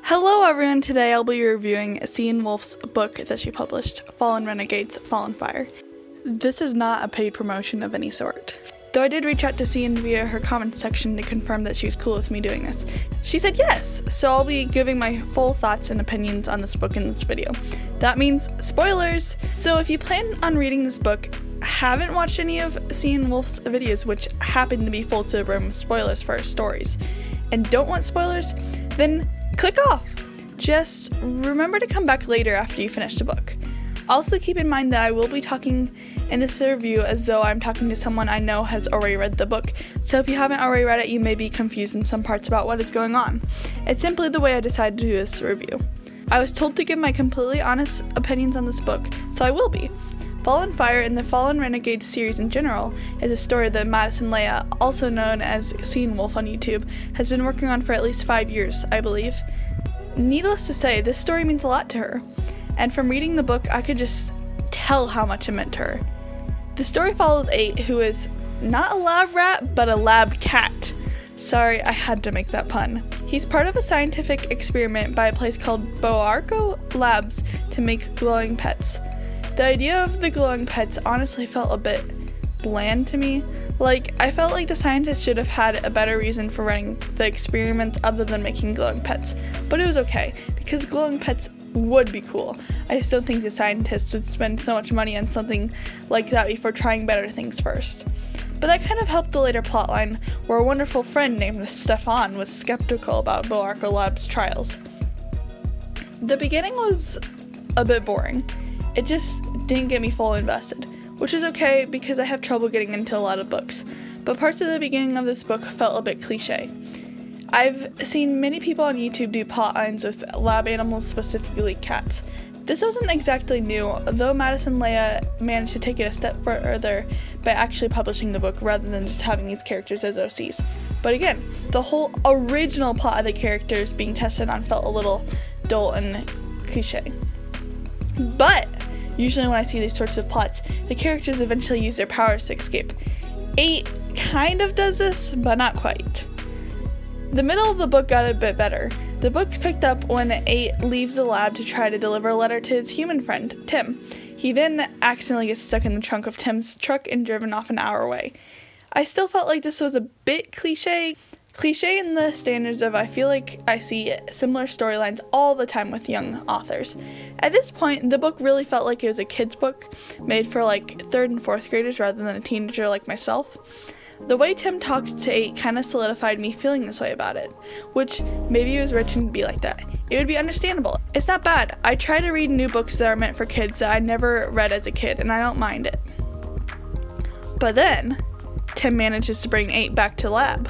Hello everyone, today I'll be reviewing Ceel Wolf's book that she published, Fallen Renegades, Fallen Fire. This is not a paid promotion of any sort. Though I did reach out to Ceel via her comments section to confirm that she was cool with me doing this. She said yes, so I'll be giving my full thoughts and opinions on this book in this video. That means spoilers! So if you plan on reading this book, haven't watched any of Ceel Wolf's videos, which happen to be full to the brim with spoilers for her stories, and don't want spoilers, then click off. Just remember to come back later after you finish the book. Also keep in mind that I will be talking in this review as though I'm talking to someone I know has already read the book, so if you haven't already read it, you may be confused in some parts about what is going on. It's simply the way I decided to do this review. I was told to give my completely honest opinions on this book, so I will be. Fallen Fire and the Fallen Renegades series in general is a story that Madison Lea, also known as Ceel Wolf on YouTube, has been working on for at least 5 years, I believe. Needless to say, this story means a lot to her, and from reading the book, I could just tell how much it meant to her. The story follows 8, who is not a lab rat, but a lab cat. Sorry, I had to make that pun. He's part of a scientific experiment by a place called Boarco Labs to make glowing pets. The idea of the glowing pets honestly felt a bit bland to me. I felt like the scientists should have had a better reason for running the experiment other than making glowing pets. But it was okay, because glowing pets would be cool. I just don't think the scientists would spend so much money on something like that before trying better things first. But that kind of helped the later plotline, where a wonderful friend named Stefan was skeptical about Boarco Labs' trials. The beginning was a bit boring. It just didn't get me fully invested, which is okay because I have trouble getting into a lot of books, but parts of the beginning of this book felt a bit cliche. I've seen many people on YouTube do plotlines with lab animals, specifically cats. This wasn't exactly new, though Madison Lea managed to take it a step further by actually publishing the book rather than just having these characters as OCs. But again, the whole original plot of the characters being tested on felt a little dull and cliche. But usually when I see these sorts of plots, the characters eventually use their powers to escape. 8 kind of does this, but not quite. The middle of the book got a bit better. The book picked up when 8 leaves the lab to try to deliver a letter to his human friend, Tim. He then accidentally gets stuck in the trunk of Tim's truck and driven off an hour away. I still felt like this was a bit cliche in the standards of I feel like I see similar storylines all the time with young authors. At this point, the book really felt like it was a kid's book, made for 3rd and 4th graders rather than a teenager like myself. The way Tim talked to 8 kind of solidified me feeling this way about it, which maybe it was written to be like that. It would be understandable. It's not bad. I try to read new books that are meant for kids that I never read as a kid, and I don't mind it. But then, Tim manages to bring 8 back to lab.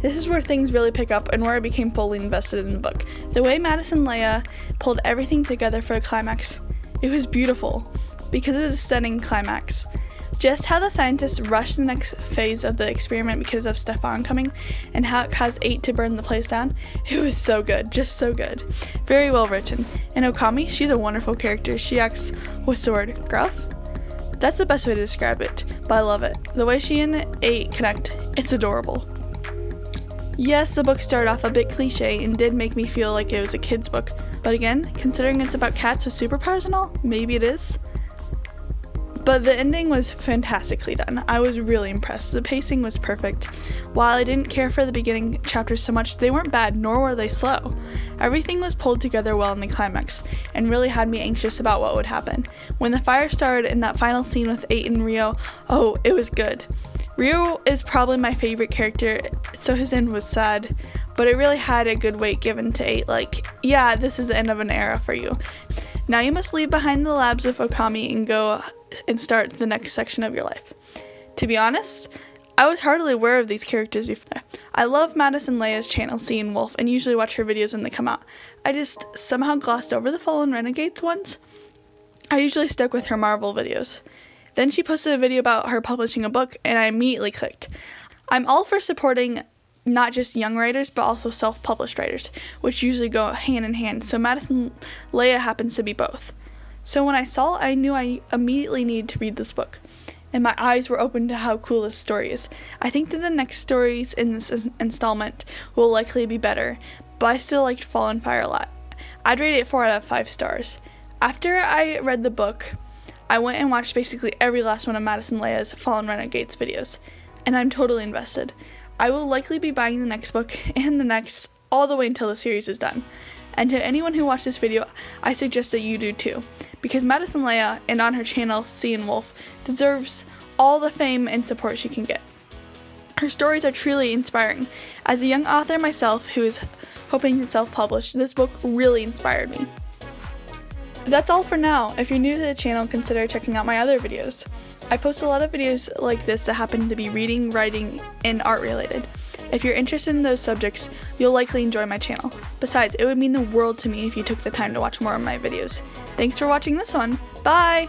This is where things really pick up and where I became fully invested in the book. The way Madison Lea pulled everything together for a climax, it was beautiful, because it was a stunning climax. Just how the scientists rushed the next phase of the experiment because of Stefan coming, and how it caused 8 to burn the place down, it was so good, just so good. Very well written. And Okami, she's a wonderful character. She acts, what's the word, gruff? That's the best way to describe it, but I love it. The way she and 8 connect, it's adorable. Yes, the book started off a bit cliche and did make me feel like it was a kid's book, but again, considering it's about cats with superpowers and all, maybe it is. But the ending was fantastically done. I was really impressed. The pacing was perfect. While I didn't care for the beginning chapters so much, they weren't bad, nor were they slow. Everything was pulled together well in the climax, and really had me anxious about what would happen. When the fire started in that final scene with 8 and Rio, oh, it was good. Rio is probably my favorite character, so his end was sad, but it really had a good weight given to 8, yeah, this is the end of an era for you. Now you must leave behind the labs with Okami and go and start the next section of your life. To be honest, I was hardly aware of these characters before. I love Madison Lea's channel, Ceel Wolf, and usually watch her videos when they come out. I just somehow glossed over the Fallen Renegades ones. I usually stuck with her Marvel videos. Then she posted a video about her publishing a book, and I immediately clicked. I'm all for supporting not just young writers, but also self-published writers, which usually go hand in hand, so Madison Lea happens to be both. So when I saw it, I knew I immediately needed to read this book, and my eyes were open to how cool this story is. I think that the next stories in this installment will likely be better, but I still liked Fallen Fire a lot. I'd rate it 4 out of 5 stars. After I read the book, I went and watched basically every last one of Madison Lea's Fallen Renegades videos, and I'm totally invested. I will likely be buying the next book and the next all the way until the series is done. And to anyone who watched this video, I suggest that you do too, because Madison Lea, and on her channel Sea and Wolf, deserves all the fame and support she can get. Her stories are truly inspiring. As a young author myself who is hoping to self-publish, this book really inspired me. That's all for now. If you're new to the channel, consider checking out my other videos. I post a lot of videos like this that happen to be reading, writing, and art related. If you're interested in those subjects, you'll likely enjoy my channel. Besides, it would mean the world to me if you took the time to watch more of my videos. Thanks for watching this one. Bye!